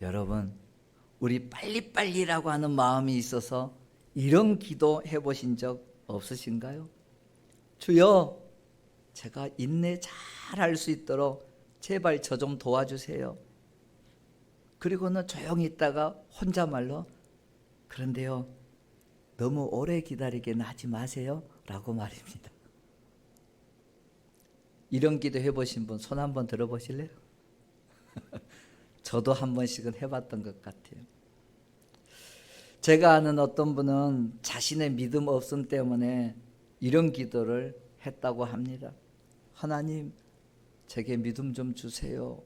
여러분, 우리 빨리빨리라고 하는 마음이 있어서 이런 기도 해보신 적 없으신가요? 주여, 제가 인내 잘 할 수 있도록 제발 저 좀 도와주세요. 그리고는 조용히 있다가 혼자말로, 그런데요, 너무 오래 기다리게는 하지 마세요 라고 말입니다. 이런 기도 해보신 분 손 한번 들어보실래요? 저도 한 번씩은 해봤던 것 같아요. 제가 아는 어떤 분은 자신의 믿음 없음 때문에 이런 기도를 했다고 합니다. 하나님, 제게 믿음 좀 주세요.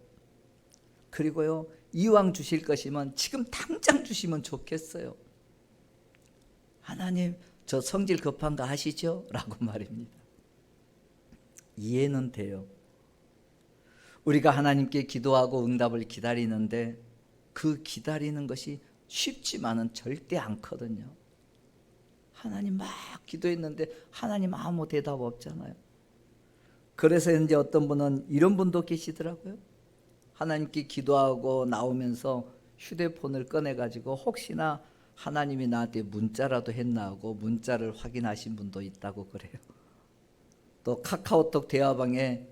그리고요, 이왕 주실 것이면 지금 당장 주시면 좋겠어요. 하나님, 저 성질 급한 거 아시죠? 라고 말입니다. 이해는 돼요. 우리가 하나님께 기도하고 응답을 기다리는데 그 기다리는 것이 쉽지만은 절대 않거든요. 하나님 막 기도했는데 하나님 아무 대답 없잖아요. 그래서 이제 어떤 분은 이런 분도 계시더라고요. 하나님께 기도하고 나오면서 휴대폰을 꺼내가지고 혹시나 하나님이 나한테 문자라도 했나 하고 문자를 확인하신 분도 있다고 그래요. 또 카카오톡 대화방에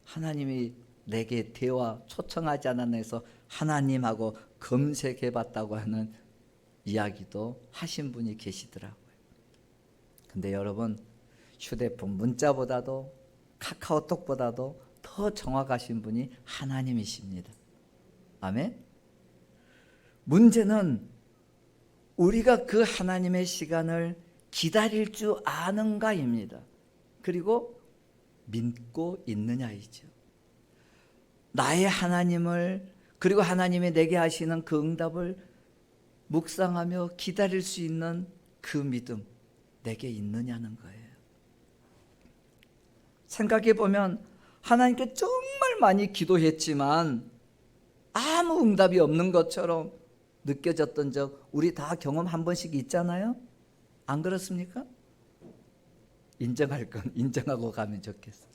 하나님이 내게 대화 초청하지 않았나 해서 하나님하고 검색해봤다고 하는 이야기도 하신 분이 계시더라고요. 근데 여러분, 휴대폰 문자보다도 카카오톡보다도 더 정확하신 분이 하나님이십니다. 아멘. 문제는 우리가 그 하나님의 시간을 기다릴 줄 아는가입니다. 그리고 믿고 있느냐이죠. 나의 하나님을, 그리고 하나님이 내게 하시는 그 응답을 묵상하며 기다릴 수 있는 그 믿음 내게 있느냐는 거예요. 생각해 보면 하나님께 정말 많이 기도했지만 아무 응답이 없는 것처럼 느껴졌던 적 우리 다 경험 한 번씩 있잖아요. 안 그렇습니까? 인정할 건 인정하고 가면 좋겠어.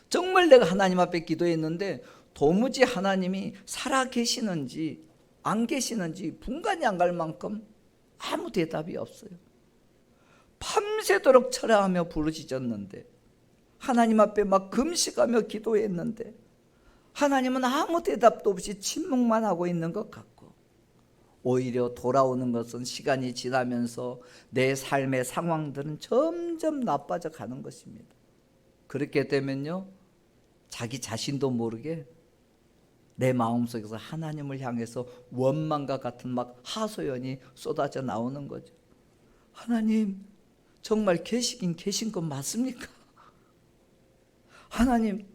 정말 내가 하나님 앞에 기도했는데 도무지 하나님이 살아 계시는지 안 계시는지 분간이 안 갈 만큼 아무 대답이 없어요. 밤새도록 철야하며 부르짖었는데, 하나님 앞에 막 금식하며 기도했는데 하나님은 아무 대답도 없이 침묵만 하고 있는 것 같고, 오히려 돌아오는 것은 시간이 지나면서 내 삶의 상황들은 점점 나빠져 가는 것입니다. 그렇게 되면요, 자기 자신도 모르게 내 마음속에서 하나님을 향해서 원망과 같은 막 하소연이 쏟아져 나오는 거죠. 하나님, 정말 계시긴 계신 건 맞습니까? 하나님,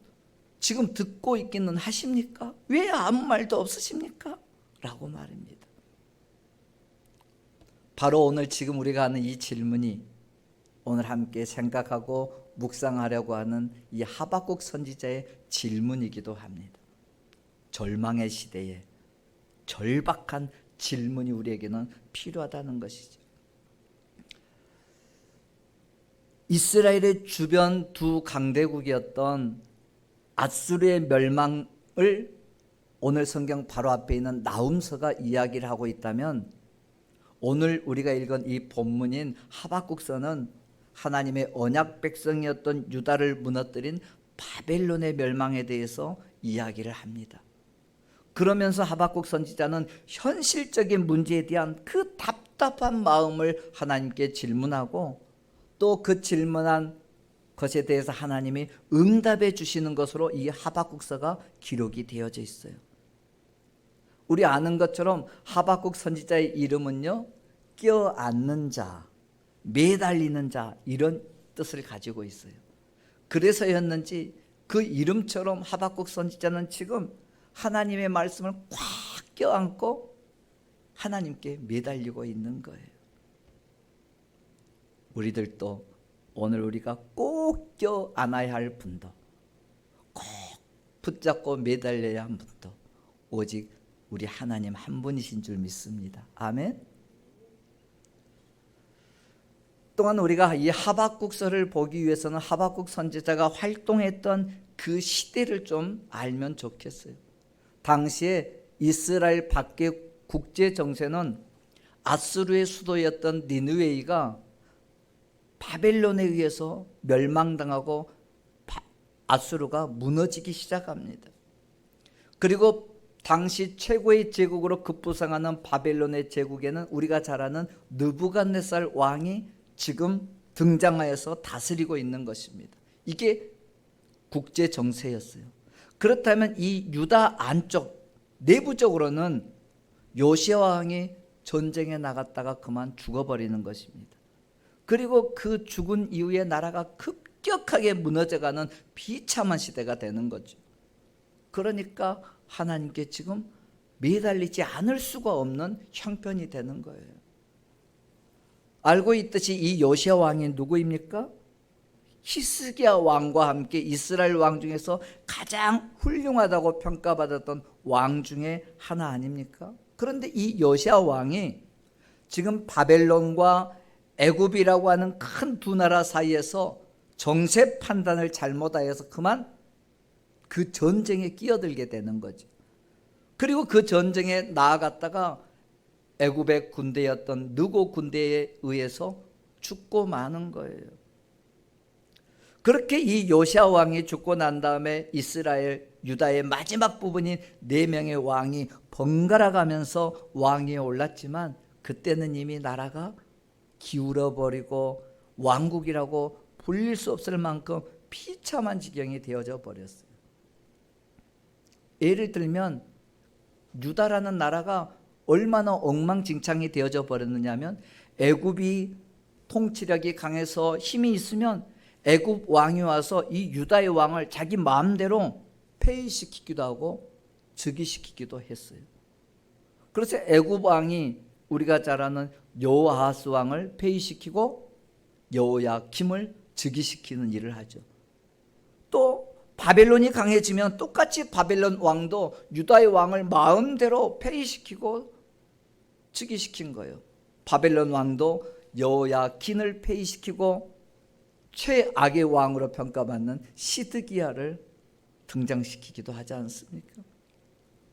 지금 듣고 있기는 하십니까? 왜 아무 말도 없으십니까? 라고 말입니다. 바로 오늘 지금 우리가 하는 이 질문이 오늘 함께 생각하고 묵상하려고 하는 이 하박국 선지자의 질문이기도 합니다. 절망의 시대에 절박한 질문이 우리에게는 필요하다는 것이죠. 이스라엘의 주변 두 강대국이었던 앗수르의 멸망을 오늘 성경 바로 앞에 있는 나훔서가 이야기를 하고 있다면, 오늘 우리가 읽은 이 본문인 하박국서는 하나님의 언약 백성이었던 유다를 무너뜨린 바벨론의 멸망에 대해서 이야기를 합니다. 그러면서 하박국 선지자는 현실적인 문제에 대한 그 답답한 마음을 하나님께 질문하고, 또 그 질문한 것에 대해서 하나님이 응답해 주시는 것으로 이 하박국서가 기록이 되어져 있어요. 우리 아는 것처럼 하박국 선지자의 이름은요, 껴안는 자, 매달리는 자, 이런 뜻을 가지고 있어요. 그래서였는지 그 이름처럼 하박국 선지자는 지금 하나님의 말씀을 꽉 껴안고 하나님께 매달리고 있는 거예요. 우리들도 오늘 우리가 꼭 껴안아야 할 분도, 꼭 붙잡고 매달려야 할 분도 오직 우리 하나님 한 분이신 줄 믿습니다. 아멘. 또한 우리가 이 하박국서를 보기 위해서는 하박국 선지자가 활동했던 그 시대를 좀 알면 좋겠어요. 당시에 이스라엘 밖의 국제 정세는 아수르의 수도였던 니느웨이가 바벨론에 의해서 멸망당하고 아수르가 무너지기 시작합니다. 그리고 당시 최고의 제국으로 급부상하는 바벨론의 제국에는 우리가 잘 아는 느부갓네살 왕이 지금 등장하여서 다스리고 있는 것입니다. 이게 국제 정세였어요. 그렇다면 이 유다 안쪽 내부적으로는 요시야 왕이 전쟁에 나갔다가 그만 죽어버리는 것입니다. 그리고 그 죽은 이후에 나라가 급격하게 무너져가는 비참한 시대가 되는 거죠. 그러니까 하나님께 지금 매달리지 않을 수가 없는 형편이 되는 거예요. 알고 있듯이 이 요시야 왕이 누구입니까? 히스기야 왕과 함께 이스라엘 왕 중에서 가장 훌륭하다고 평가받았던 왕 중에 하나 아닙니까? 그런데 이 요시야 왕이 지금 바벨론과 애굽이라고 하는 큰 두 나라 사이에서 정세 판단을 잘못하여서 그만 그 전쟁에 끼어들게 되는 거죠. 그리고 그 전쟁에 나아갔다가 애굽의 군대였던 느고 군대에 의해서 죽고 마는 거예요. 그렇게 이 요시야 왕이 죽고 난 다음에 이스라엘 유다의 마지막 부분인 4명의 왕이 번갈아 가면서 왕위에 올랐지만 그때는 이미 나라가 기울어버리고 왕국이라고 불릴 수 없을 만큼 비참한 지경이 되어져 버렸어요. 예를 들면 유다라는 나라가 얼마나 엉망진창이 되어져 버렸느냐면 애굽이 통치력이 강해서 힘이 있으면 애굽 왕이 와서 이 유다의 왕을 자기 마음대로 폐위시키기도 하고 즉위시키기도 했어요. 그래서 애굽 왕이 우리가 잘 아는 여호아하스 왕을 폐위시키고 여호야김을 즉위시키는 일을 하죠. 또 바벨론이 강해지면 똑같이 바벨론 왕도 유다의 왕을 마음대로 폐위시키고 즉위시킨 거예요. 바벨론 왕도 여호야긴을 폐위시키고 최악의 왕으로 평가받는 시드기야를 등장시키기도 하지 않습니까?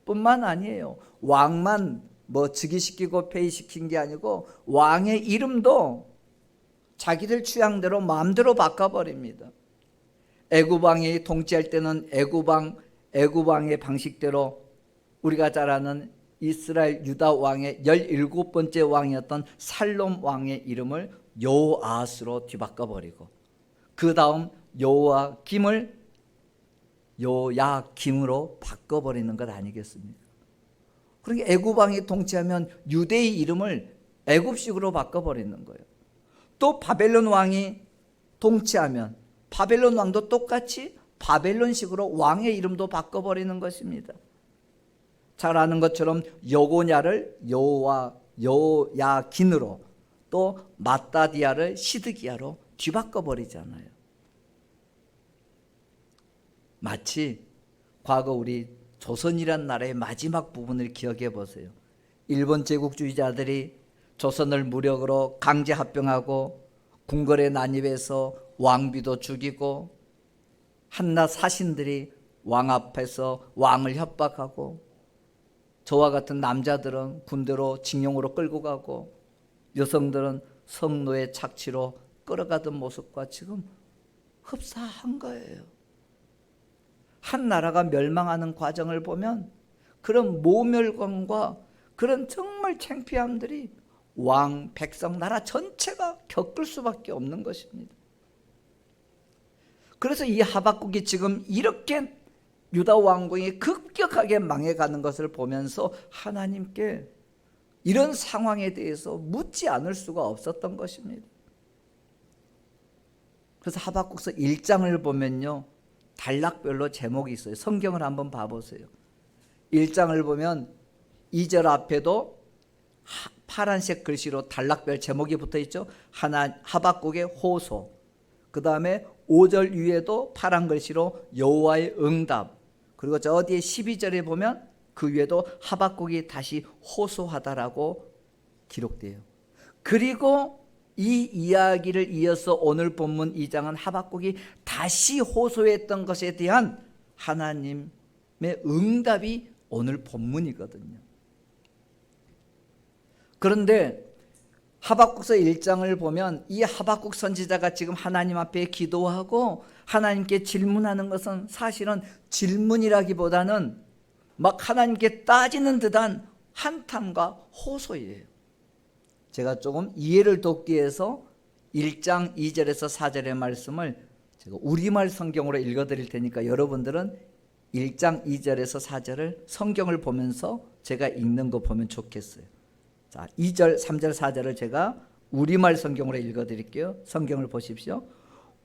뿐만 아니에요. 왕만 즉위시키고 폐위시킨 게 아니고 왕의 이름도 자기들 취향대로 마음대로 바꿔버립니다. 애굽 왕이 통치할 때는 애굽 왕의 방식대로 우리가 잘 아는 이스라엘 유다 왕의 17번째 왕이었던 살롬 왕의 이름을 여호아스로 뒤바꿔버리고 그 다음 여호야김을 여호야김으로 바꿔버리는 것 아니겠습니까? 그러니까 애굽 왕이 통치하면 유대의 이름을 애굽식으로 바꿔버리는 거예요. 또 바벨론 왕이 통치하면 바벨론 왕도 똑같이 바벨론식으로 왕의 이름도 바꿔버리는 것입니다. 잘 아는 것처럼 여고냐를 여호야긴으로 또 마따디아를 시드기야로 뒤바꿔버리잖아요. 마치 과거 우리 조선이란 나라의 마지막 부분을 기억해 보세요. 일본 제국주의자들이 조선을 무력으로 강제 합병하고 궁궐에 난입해서 왕비도 죽이고 한낱 사신들이 왕 앞에서 왕을 협박하고 저와 같은 남자들은 군대로 징용으로 끌고 가고 여성들은 성노예 착취로 끌어가던 모습과 지금 흡사한 거예요. 한 나라가 멸망하는 과정을 보면 그런 모멸감과 그런 정말 창피함들이 왕, 백성, 나라 전체가 겪을 수밖에 없는 것입니다. 그래서 이 하박국이 지금 이렇게 유다 왕궁이 급격하게 망해가는 것을 보면서 하나님께 이런 상황에 대해서 묻지 않을 수가 없었던 것입니다. 그래서 하박국서 1장을 보면요, 단락별로 제목이 있어요. 성경을 한번 봐보세요. 1장을 보면 2절 앞에도 파란색 글씨로 단락별 제목이 붙어있죠. 하박국의 호소. 그 다음에 5절 위에도 파란 글씨로 여호와의 응답. 그리고 저 뒤에 12절에 보면 그 위에도 하박국이 다시 호소하다라고 기록돼요. 그리고 이 이야기를 이어서 오늘 본문 2장은 하박국이 다시 호소했던 것에 대한 하나님의 응답이 오늘 본문이거든요. 그런데 하박국서 1장을 보면 이 하박국 선지자가 지금 하나님 앞에 기도하고 하나님께 질문하는 것은 사실은 질문이라기보다는 막 하나님께 따지는 듯한 한탄과 호소예요. 제가 조금 이해를 돕기 위해서 1장 2절에서 4절의 말씀을 제가 우리말 성경으로 읽어드릴 테니까 여러분들은 1장 2절에서 4절을 성경을 보면서 제가 읽는 거 보면 좋겠어요. 자, 2절, 3절, 4절을 제가 우리말 성경으로 읽어드릴게요. 성경을 보십시오.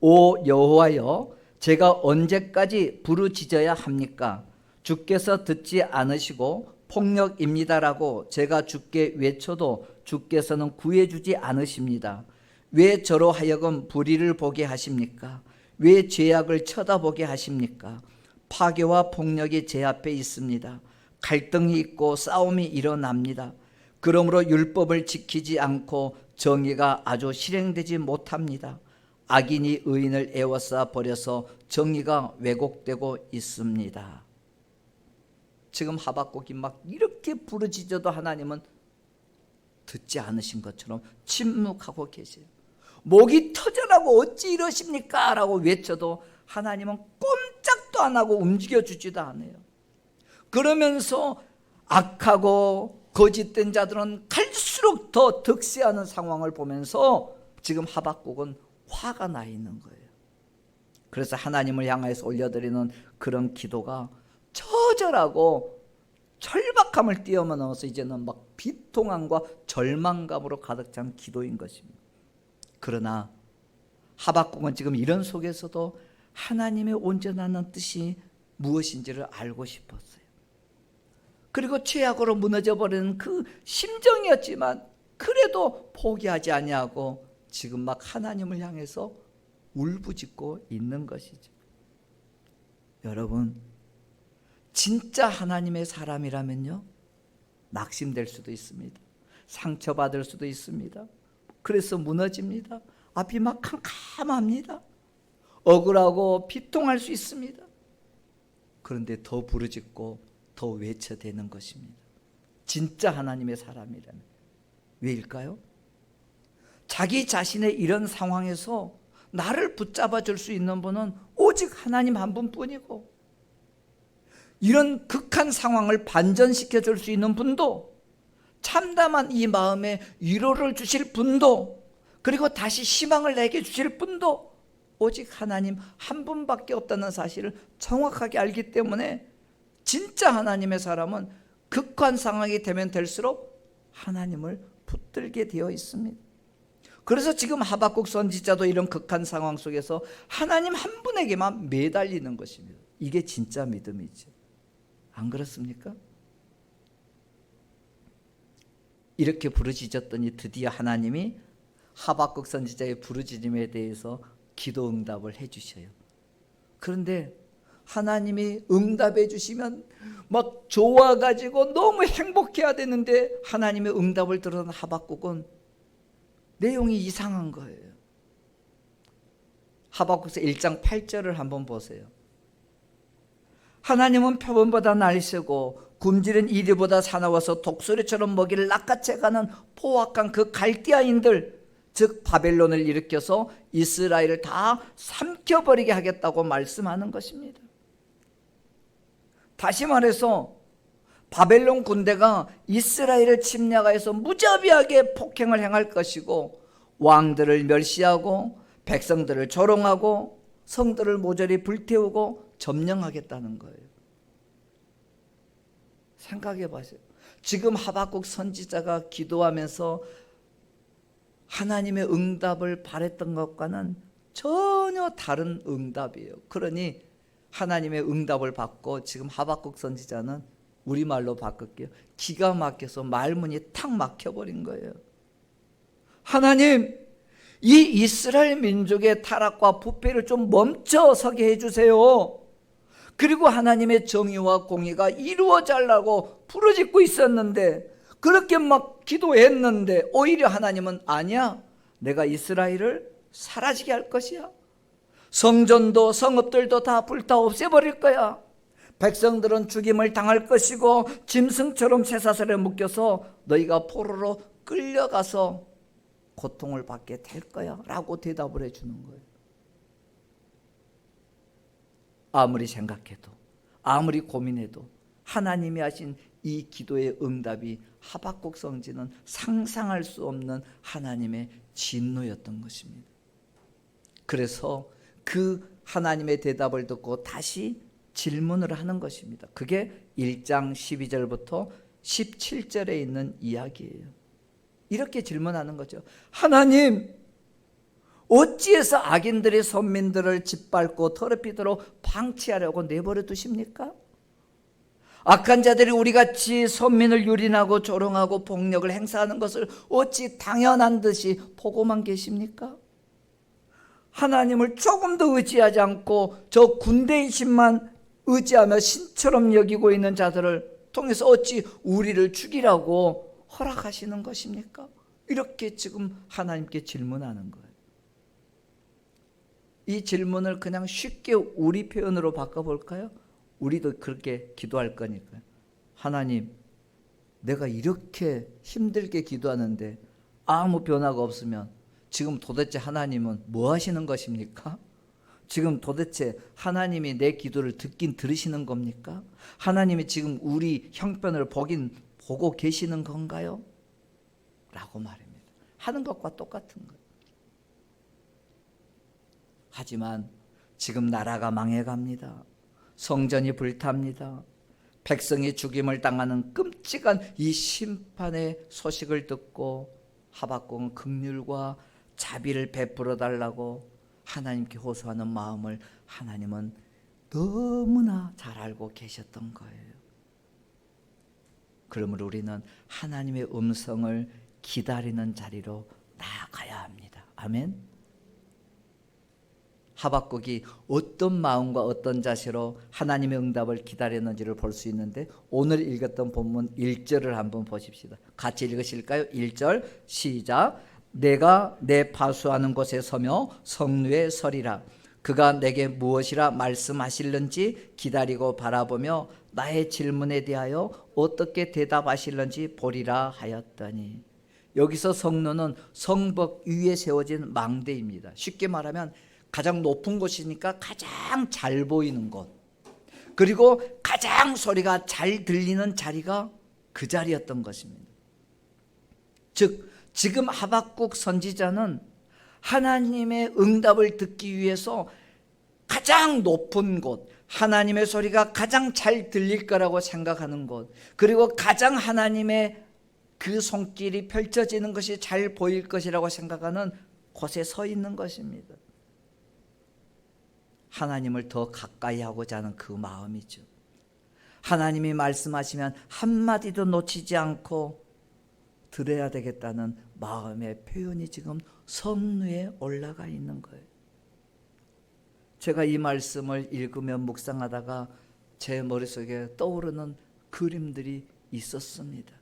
오 여호와여, 제가 언제까지 부르짖어야 합니까? 주께서 듣지 않으시고 폭력입니다라고 제가 주께 외쳐도 주께서는 구해주지 않으십니다. 왜 저로 하여금 불의를 보게 하십니까? 왜 죄악을 쳐다보게 하십니까? 파괴와 폭력이 제 앞에 있습니다. 갈등이 있고 싸움이 일어납니다. 그러므로 율법을 지키지 않고 정의가 아주 실행되지 못합니다. 악인이 의인을 애워싸 버려서 정의가 왜곡되고 있습니다. 지금 하박국이 막 이렇게 부르짖어도 하나님은 듣지 않으신 것처럼 침묵하고 계세요. 목이 터져라고 어찌 이러십니까? 라고 외쳐도 하나님은 꼼짝도 안 하고 움직여주지도 않아요. 그러면서 악하고 거짓된 자들은 갈수록 더 득세하는 상황을 보면서 지금 하박국은 화가 나 있는 거예요. 그래서 하나님을 향해서 올려드리는 그런 기도가 처절하고 절박함을 뛰어넘어서 이제는 막 비통함과 절망감으로 가득 찬 기도인 것입니다. 그러나 하박국은 지금 이런 속에서도 하나님의 온전한 뜻이 무엇인지를 알고 싶었어요. 그리고 죄악으로 무너져버리는 그 심정이었지만 그래도 포기하지 아니하고 지금 막 하나님을 향해서 울부짖고 있는 것이죠. 여러분, 진짜 하나님의 사람이라면요, 낙심될 수도 있습니다. 상처받을 수도 있습니다. 그래서 무너집니다. 앞이 막 캄캄합니다. 억울하고 비통할 수 있습니다. 그런데 더 부르짖고 더 외쳐대는 것입니다. 진짜 하나님의 사람이라면. 왜일까요? 자기 자신의 이런 상황에서 나를 붙잡아 줄 수 있는 분은 오직 하나님 한 분뿐이고, 이런 극한 상황을 반전시켜 줄 수 있는 분도, 참담한 이 마음에 위로를 주실 분도, 그리고 다시 희망을 내게 주실 분도 오직 하나님 한 분밖에 없다는 사실을 정확하게 알기 때문에 진짜 하나님의 사람은 극한 상황이 되면 될수록 하나님을 붙들게 되어 있습니다. 그래서 지금 하박국 선지자도 이런 극한 상황 속에서 하나님 한 분에게만 매달리는 것입니다. 이게 진짜 믿음이죠. 안 그렇습니까? 이렇게 부르짖었더니 드디어 하나님이 하박국 선지자의 부르짖음에 대해서 기도 응답을 해주셔요. 그런데 하나님이 응답해 주시면 막 좋아가지고 너무 행복해야 되는데 하나님의 응답을 들은 하박국은 내용이 이상한 거예요. 하박국서 1장 8절을 한번 보세요. 하나님은 표범보다 날쌔고 굶주린 이리보다 사나워서 독수리처럼 먹이를 낚아채가는 포악한 그 갈대아인들, 즉 바벨론을 일으켜서 이스라엘을 다 삼켜버리게 하겠다고 말씀하는 것입니다. 다시 말해서 바벨론 군대가 이스라엘을 침략하여서 무자비하게 폭행을 행할 것이고, 왕들을 멸시하고 백성들을 조롱하고 성들을 모조리 불태우고 점령하겠다는 거예요. 생각해 보세요. 지금 하박국 선지자가 기도하면서 하나님의 응답을 바랬던 것과는 전혀 다른 응답이에요. 그러니 하나님의 응답을 받고 지금 하박국 선지자는 우리말로 바꿀게요. 기가 막혀서 말문이 탁 막혀버린 거예요. 하나님, 이 이스라엘 민족의 타락과 부패를 좀 멈춰서게 해주세요. 그리고 하나님의 정의와 공의가 이루어지려고 부르짖고 있었는데, 그렇게 막 기도했는데 오히려 하나님은 아니야, 내가 이스라엘을 사라지게 할 것이야. 성전도 성읍들도 다 불타 없애버릴 거야. 백성들은 죽임을 당할 것이고 짐승처럼 쇠사슬에 묶여서 너희가 포로로 끌려가서 고통을 받게 될 거야 라고 대답을 해주는 거예요. 아무리 생각해도 아무리 고민해도 하나님이 하신 이 기도의 응답이 하박국 성지는 상상할 수 없는 하나님의 진노였던 것입니다. 그래서 그 하나님의 대답을 듣고 다시 질문을 하는 것입니다. 그게 1장 12절부터 17절에 있는 이야기예요. 이렇게 질문하는 거죠. 하나님, 어찌해서 악인들이 선민들을 짓밟고 더럽히도록 방치하려고 내버려 두십니까? 악한 자들이 우리같이 선민을 유린하고 조롱하고 폭력을 행사하는 것을 어찌 당연한 듯이 보고만 계십니까? 하나님을 조금 더 의지하지 않고 저 군대의 신만 의지하며 신처럼 여기고 있는 자들을 통해서 어찌 우리를 죽이라고 허락하시는 것입니까? 이렇게 지금 하나님께 질문하는 거예요. 이 질문을 그냥 쉽게 우리 표현으로 바꿔볼까요? 우리도 그렇게 기도할 거니까요. 하나님, 내가 이렇게 힘들게 기도하는데 아무 변화가 없으면 지금 도대체 하나님은 뭐 하시는 것입니까? 지금 도대체 하나님이 내 기도를 듣긴 들으시는 겁니까? 하나님이 지금 우리 형편을 보고 계시는 건가요? 라고 말입니다. 하는 것과 똑같은 거예요. 하지만 지금 나라가 망해갑니다. 성전이 불탑니다. 백성이 죽임을 당하는 끔찍한 이 심판의 소식을 듣고 하박국은 긍휼과 자비를 베풀어 달라고 하나님께 호소하는 마음을 하나님은 너무나 잘 알고 계셨던 거예요. 그러므로 우리는 하나님의 음성을 기다리는 자리로 나아가야 합니다. 아멘. 하박국이 어떤 마음과 어떤 자세로 하나님의 응답을 기다렸는지를 볼 수 있는데 오늘 읽었던 본문 1절을 한번 보십시다. 같이 읽으실까요? 1절 시작. 내가 내 파수하는 곳에 서며 성루에 서리라. 그가 내게 무엇이라 말씀하실는지 기다리고 바라보며 나의 질문에 대하여 어떻게 대답하실는지 보리라 하였더니, 여기서 성루는 성벽 위에 세워진 망대입니다. 쉽게 말하면 가장 높은 곳이니까 가장 잘 보이는 곳, 그리고 가장 소리가 잘 들리는 자리가 그 자리였던 것입니다. 즉 지금 하박국 선지자는 하나님의 응답을 듣기 위해서 가장 높은 곳, 하나님의 소리가 가장 잘 들릴 거라고 생각하는 곳, 그리고 가장 하나님의 그 손길이 펼쳐지는 것이 잘 보일 것이라고 생각하는 곳에 서 있는 것입니다. 하나님을 더 가까이 하고자 하는 그 마음이죠. 하나님이 말씀하시면 한마디도 놓치지 않고 들어야 되겠다는 마음의 표현이 지금 성루에 올라가 있는 거예요. 제가 이 말씀을 읽으며 묵상하다가 제 머릿속에 떠오르는 그림들이 있었습니다.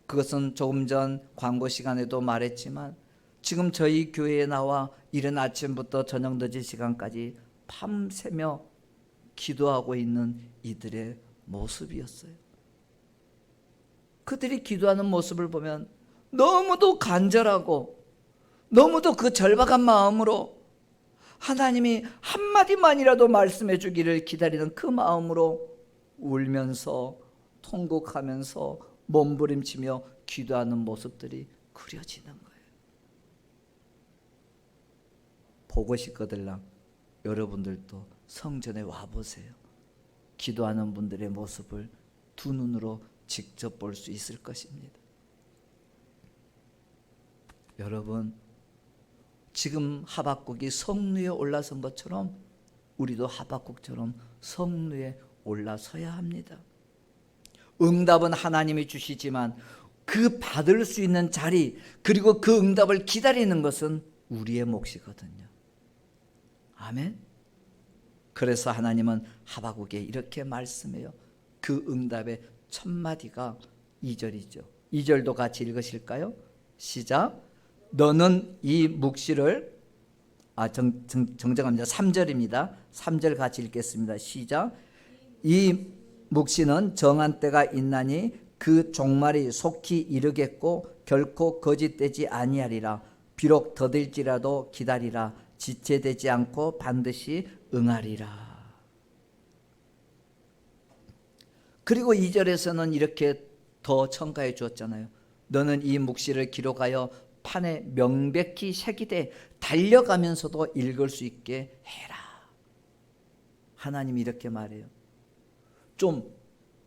그것은 조금 전 광고 시간에도 말했지만 지금 저희 교회에 나와 이른 아침부터 저녁 늦은 시간까지 밤새며 기도하고 있는 이들의 모습이었어요. 그들이 기도하는 모습을 보면 너무도 간절하고 너무도 그 절박한 마음으로 하나님이 한마디만이라도 말씀해 주기를 기다리는 그 마음으로 울면서 통곡하면서 몸부림치며 기도하는 모습들이 그려지는 거예요. 보고 싶거들랑 여러분들도 성전에 와보세요. 기도하는 분들의 모습을 두 눈으로 직접 볼 수 있을 것입니다. 여러분, 지금 하박국이 성루에 올라선 것처럼 우리도 하박국처럼 성루에 올라서야 합니다. 응답은 하나님이 주시지만 그 받을 수 있는 자리, 그리고 그 응답을 기다리는 것은 우리의 몫이거든요. 아멘. 그래서 하나님은 하박국에 이렇게 말씀해요. 그 응답의 첫 마디가 2절이죠. 2절도 같이 읽으실까요? 시작. 너는 이 묵시를 정정합니다. 3절입니다. 3절 같이 읽겠습니다. 시작. 이 묵시는 정한 때가 있나니 그 종말이 속히 이르겠고 결코 거짓되지 아니하리라. 비록 더딜지라도 기다리라. 지체되지 않고 반드시 응하리라. 그리고 2절에서는 이렇게 더 첨가해 주었잖아요. 너는 이 묵시를 기록하여 판에 명백히 새기되 달려가면서도 읽을 수 있게 해라. 하나님이 이렇게 말해요. 좀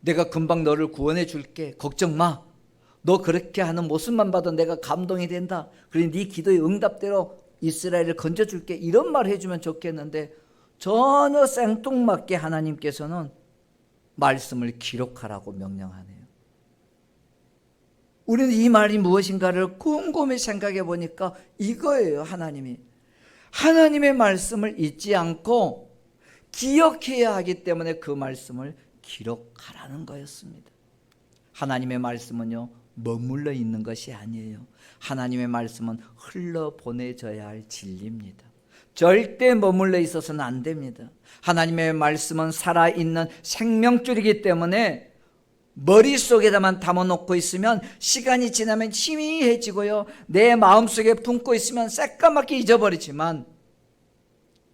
내가 금방 너를 구원해 줄게. 걱정 마. 너 그렇게 하는 모습만 봐도 내가 감동이 된다. 그리고 네 기도의 응답대로 이스라엘을 건져줄게. 이런 말 해주면 좋겠는데 전혀 생뚱맞게 하나님께서는 말씀을 기록하라고 명령하네요. 우리는 이 말이 무엇인가를 곰곰이 생각해 보니까 이거예요. 하나님의 말씀을 잊지 않고 기억해야 하기 때문에 그 말씀을 기록하라는 거였습니다. 하나님의 말씀은요, 머물러 있는 것이 아니에요. 하나님의 말씀은 흘러보내져야 할 진리입니다. 절대 머물러 있어서는 안 됩니다. 하나님의 말씀은 살아있는 생명줄이기 때문에 머릿속에다만 담아놓고 있으면 시간이 지나면 희미해지고요, 내 마음속에 품고 있으면 새까맣게 잊어버리지만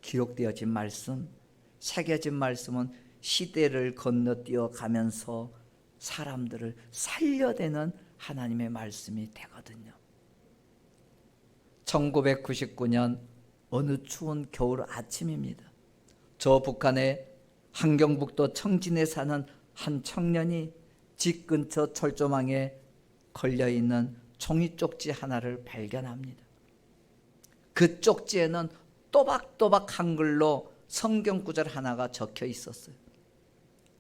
기록되어진 말씀, 새겨진 말씀은 시대를 건너뛰어 가면서 사람들을 살려내는 하나님의 말씀이 되거든요. 1999년 어느 추운 겨울 아침입니다. 저 북한의 함경북도 청진에 사는 한 청년이 집 근처 철조망에 걸려있는 종이 쪽지 하나를 발견합니다. 그 쪽지에는 또박또박 한글로 성경 구절 하나가 적혀 있었어요.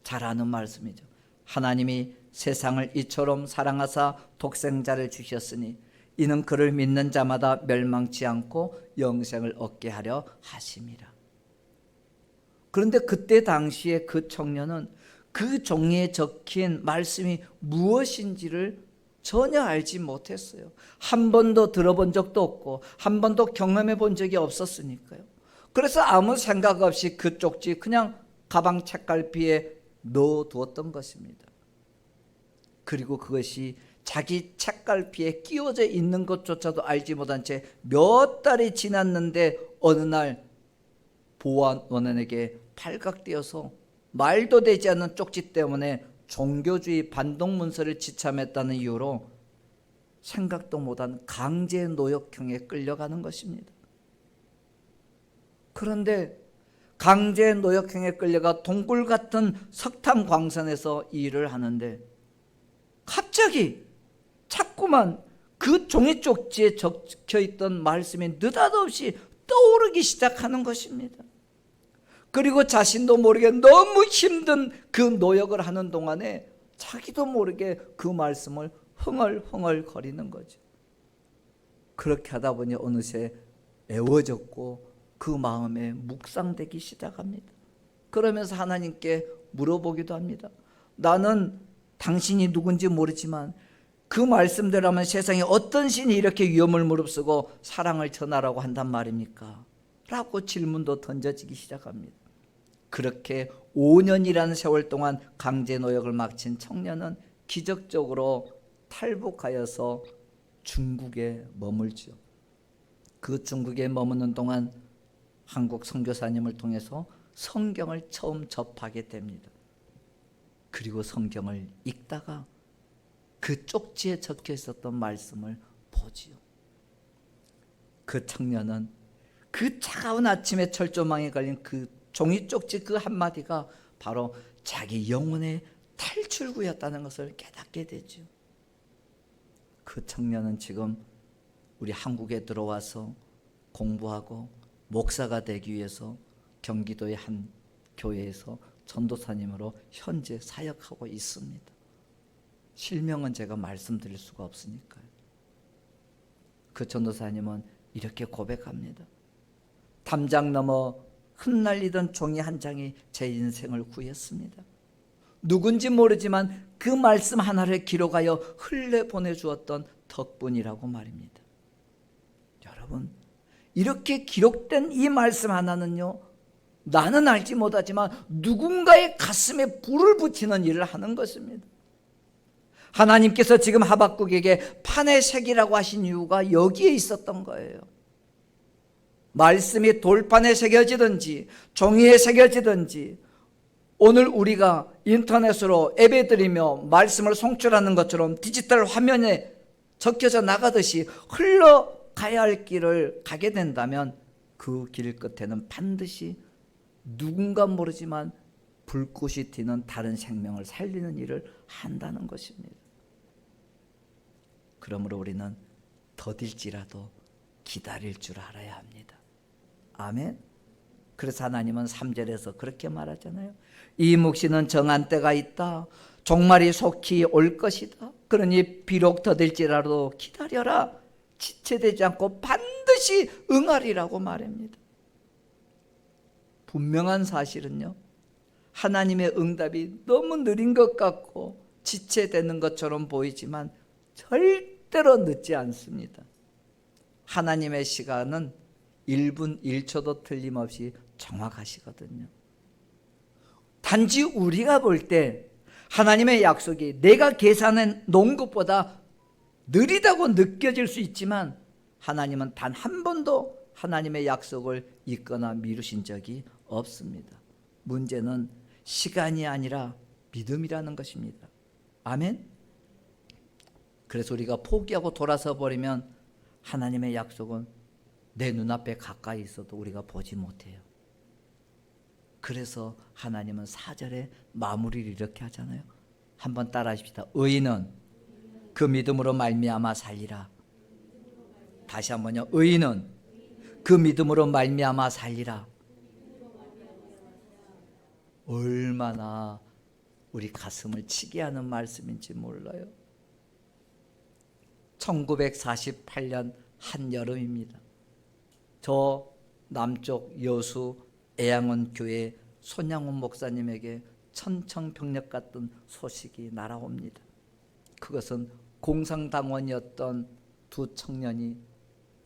잘 아는 말씀이죠. 하나님이 세상을 이처럼 사랑하사 독생자를 주셨으니 이는 그를 믿는 자마다 멸망치 않고 영생을 얻게 하려 하심이라. 그런데 그때 당시에 그 청년은 그 종이에 적힌 말씀이 무엇인지를 전혀 알지 못했어요. 한 번도 들어본 적도 없고 한 번도 경험해 본 적이 없었으니까요. 그래서 아무 생각 없이 그 쪽지 그냥 가방 책갈피에 넣어두었던 것입니다. 그리고 그것이 자기 책갈피에 끼워져 있는 것조차도 알지 못한 채 몇 달이 지났는데 어느 날 보안원에게 발각되어서 말도 되지 않는 쪽지 때문에 종교주의 반동 문서를 지참했다는 이유로 생각도 못한 강제 노역형에 끌려가는 것입니다. 그런데 강제 노역형에 끌려가 동굴 같은 석탄 광산에서 일을 하는데 갑자기 자꾸만 그 종이 쪽지에 적혀있던 말씀이 느닷없이 떠오르기 시작하는 것입니다. 그리고 자신도 모르게 너무 힘든 그 노역을 하는 동안에 자기도 모르게 그 말씀을 흥얼흥얼 거리는 거죠. 그렇게 하다 보니 어느새 애워졌고 그 마음에 묵상되기 시작합니다. 그러면서 하나님께 물어보기도 합니다. 나는 당신이 누군지 모르지만 그 말씀대로라면 세상에 어떤 신이 이렇게 위험을 무릅쓰고 사랑을 전하라고 한단 말입니까? 라고 질문도 던져지기 시작합니다. 그렇게 5년이라는 세월 동안 강제 노역을 마친 청년은 기적적으로 탈북하여서 중국에 머물죠. 그 중국에 머무는 동안 한국 선교사님을 통해서 성경을 처음 접하게 됩니다. 그리고 성경을 읽다가 그 쪽지에 적혀 있었던 말씀을 보지요. 그 청년은 그 차가운 아침에 철조망에 걸린 그 종이 쪽지 그 한마디가 바로 자기 영혼의 탈출구였다는 것을 깨닫게 되죠. 그 청년은 지금 우리 한국에 들어와서 공부하고 목사가 되기 위해서 경기도의 한 교회에서 전도사님으로 현재 사역하고 있습니다. 실명은 제가 말씀드릴 수가 없으니까요. 그 전도사님은 이렇게 고백합니다. 담장 넘어 흩날리던 종이 한 장이 제 인생을 구했습니다. 누군지 모르지만 그 말씀 하나를 기록하여 흘려보내주었던 덕분이라고 말입니다. 여러분, 이렇게 기록된 이 말씀 하나는요, 나는 알지 못하지만 누군가의 가슴에 불을 붙이는 일을 하는 것입니다. 하나님께서 지금 하박국에게 판의 색이라고 하신 이유가 여기에 있었던 거예요. 말씀이 돌판에 새겨지든지 종이에 새겨지든지 오늘 우리가 인터넷으로 예배드리며 말씀을 송출하는 것처럼 디지털 화면에 적혀져 나가듯이 흘러가야 할 길을 가게 된다면 그 길 끝에는 반드시 누군가 모르지만 불꽃이 튀는 다른 생명을 살리는 일을 한다는 것입니다. 그러므로 우리는 더딜지라도 기다릴 줄 알아야 합니다. 아멘. 그래서 하나님은 3절에서 그렇게 말하잖아요. 이 묵시는 정한 때가 있다. 종말이 속히 올 것이다. 그러니 비록 더딜지라도 기다려라. 지체되지 않고 반드시 응하리라고 말합니다. 분명한 사실은요, 하나님의 응답이 너무 느린 것 같고 지체되는 것처럼 보이지만 절대로 늦지 않습니다. 하나님의 시간은 1분 1초도 틀림없이 정확하시거든요. 단지 우리가 볼 때 하나님의 약속이 내가 계산해 놓은 것보다 느리다고 느껴질 수 있지만 하나님은 단 한 번도 하나님의 약속을 잊거나 미루신 적이 없습니다. 문제는 시간이 아니라 믿음이라는 것입니다. 아멘. 그래서 우리가 포기하고 돌아서 버리면 하나님의 약속은 내 눈앞에 가까이 있어도 우리가 보지 못해요. 그래서 하나님은 4절에 마무리를 이렇게 하잖아요. 한번 따라 하십시다. 의인은 그 믿음으로 말미암아 살리라. 다시 한번요. 의인은 그 믿음으로 말미암아 살리라. 얼마나 우리 가슴을 치게 하는 말씀인지 몰라요. 1948년 한여름입니다. 저 남쪽 여수 애양원 교회 손양원 목사님에게 천청병력 같은 소식이 날아옵니다. 그것은 공산당원이었던 두 청년이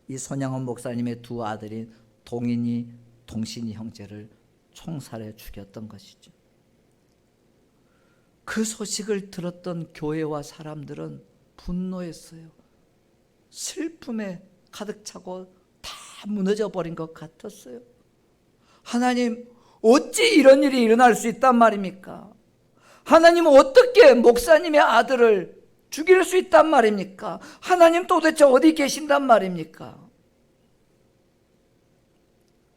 이 손양원 목사님의 두 아들인 동인이, 동신이 형제를 총살해 죽였던 것이죠. 그 소식을 들었던 교회와 사람들은 분노했어요. 슬픔에 가득 차고 다 무너져 버린 것 같았어요. 하나님, 어찌 이런 일이 일어날 수 있단 말입니까? 하나님은 어떻게 목사님의 아들을 죽일 수 있단 말입니까? 하나님 도대체 어디 계신단 말입니까?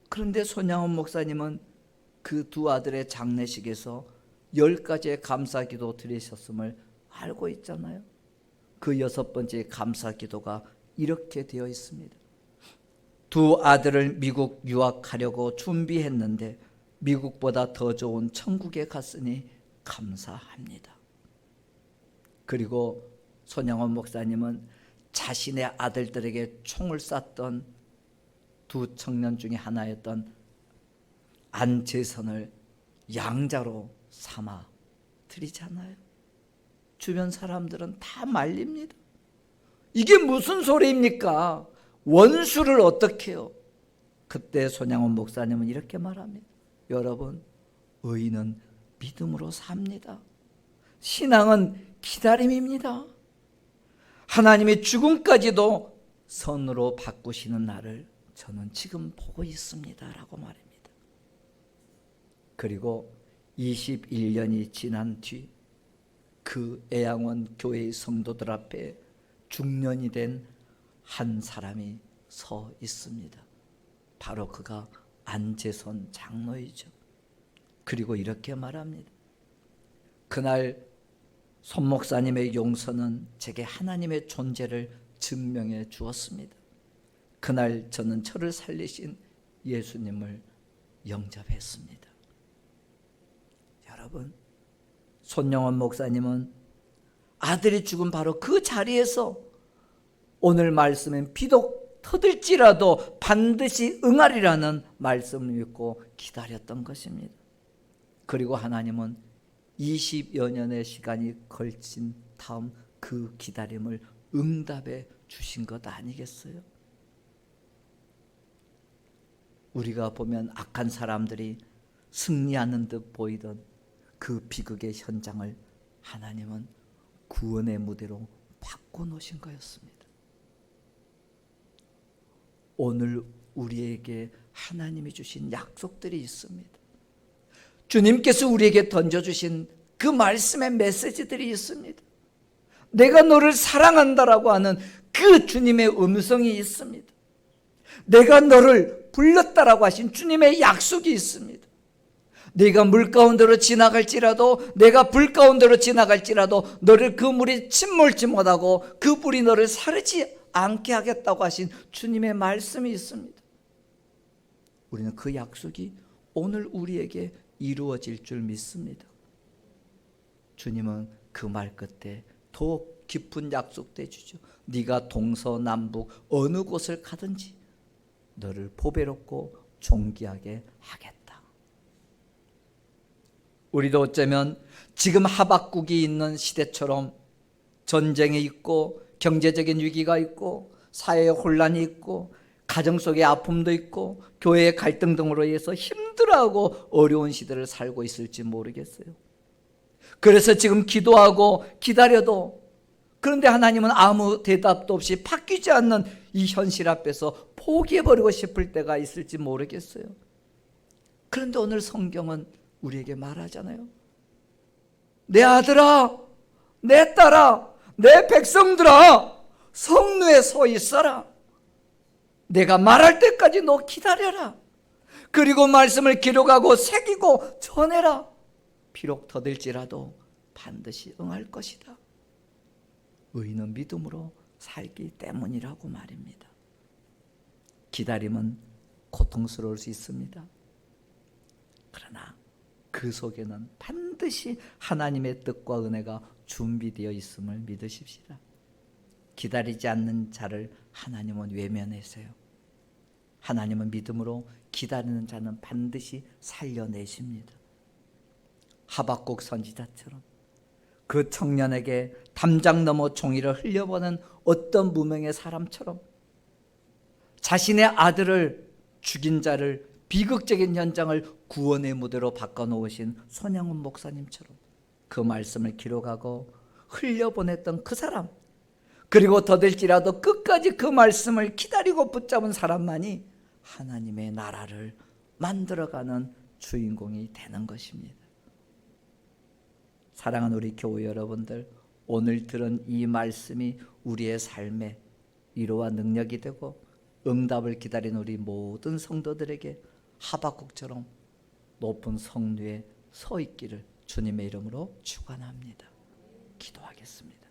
그런데 손양원 목사님은 그 두 아들의 장례식에서 10가지의 감사기도 드리셨음을 알고 있잖아요. 그 6번째 감사기도가 이렇게 되어 있습니다. 두 아들을 미국 유학하려고 준비했는데 미국보다 더 좋은 천국에 갔으니 감사합니다. 그리고 손양원 목사님은 자신의 아들들에게 총을 쐈던 두 청년 중에 하나였던 안재선을 양자로 삼아 드리잖아요. 주변 사람들은 다 말립니다. 이게 무슨 소리입니까? 원수를 어떻게 해요? 그때 손양원 목사님은 이렇게 말합니다. 여러분, 의인은 믿음으로 삽니다. 신앙은 기다림입니다. 하나님의 죽음까지도 선으로 바꾸시는 날을 저는 지금 보고 있습니다 라고 말합니다. 그리고 21년이 지난 뒤 그 애양원 교회의 성도들 앞에 중년이 된 한 사람이 서 있습니다. 바로 그가 안재선 장로이죠. 그리고 이렇게 말합니다. 그날 손 목사님의 용서는 제게 하나님의 존재를 증명해 주었습니다. 그날 저는 저를 살리신 예수님을 영접했습니다. 여러분, 손영원 목사님은 아들이 죽은 바로 그 자리에서 오늘 말씀은 비록 터질지라도 반드시 응하리라는 말씀을 믿고 기다렸던 것입니다. 그리고 하나님은 20여 년의 시간이 걸친 다음 그 기다림을 응답해 주신 것 아니겠어요? 우리가 보면 악한 사람들이 승리하는 듯 보이던 그 비극의 현장을 하나님은 구원의 무대로 바꿔놓으신 거였습니다. 오늘 우리에게 하나님이 주신 약속들이 있습니다. 주님께서 우리에게 던져주신 그 말씀의 메시지들이 있습니다. 내가 너를 사랑한다라고 하는 그 주님의 음성이 있습니다. 내가 너를 불렀다라고 하신 주님의 약속이 있습니다. 네가 물 가운데로 지나갈지라도, 내가 불 가운데로 지나갈지라도 너를 그 물이 침몰지 못하고 그 불이 너를 사르지 않게 하겠다고 하신 주님의 말씀이 있습니다. 우리는 그 약속이 오늘 우리에게 이루어질 줄 믿습니다. 주님은 그 말 끝에 더 깊은 약속도 해주죠. 네가 동서남북 어느 곳을 가든지 너를 보배롭고 존귀하게 하겠다. 우리도 어쩌면 지금 하박국이 있는 시대처럼 전쟁이 있고 경제적인 위기가 있고 사회의 혼란이 있고 가정 속의 아픔도 있고 교회의 갈등 등으로 인해서 힘들어하고 어려운 시대를 살고 있을지 모르겠어요. 그래서 지금 기도하고 기다려도, 그런데 하나님은 아무 대답도 없이 바뀌지 않는 이 현실 앞에서 포기해버리고 싶을 때가 있을지 모르겠어요. 그런데 오늘 성경은 우리에게 말하잖아요. 내 아들아, 내 딸아, 내 백성들아, 성루에 서 있어라. 내가 말할 때까지 너 기다려라. 그리고 말씀을 기록하고 새기고 전해라. 비록 더딜지라도 반드시 응할 것이다. 의인은 믿음으로 살기 때문이라고 말입니다. 기다림은 고통스러울 수 있습니다. 그러나 그 속에는 반드시 하나님의 뜻과 은혜가 준비되어 있음을 믿으십시다. 기다리지 않는 자를 하나님은 외면하세요. 하나님은 믿음으로 기다리는 자는 반드시 살려내십니다. 하박국 선지자처럼 그 청년에게 담장 넘어 종이를 흘려보는 어떤 무명의 사람처럼 자신의 아들을 죽인 자를 비극적인 현장을 구원의 무대로 바꿔놓으신 손양훈 목사님처럼 그 말씀을 기록하고 흘려보냈던 그 사람, 그리고 더될지라도 끝까지 그 말씀을 기다리고 붙잡은 사람만이 하나님의 나라를 만들어가는 주인공이 되는 것입니다. 사랑하는 우리 교회 여러분들, 오늘 들은 이 말씀이 우리의 삶에 위로와 능력이 되고 응답을 기다리는 우리 모든 성도들에게 하박국처럼 높은 성류에 서 있기를 주님의 이름으로 축원합니다. 기도하겠습니다.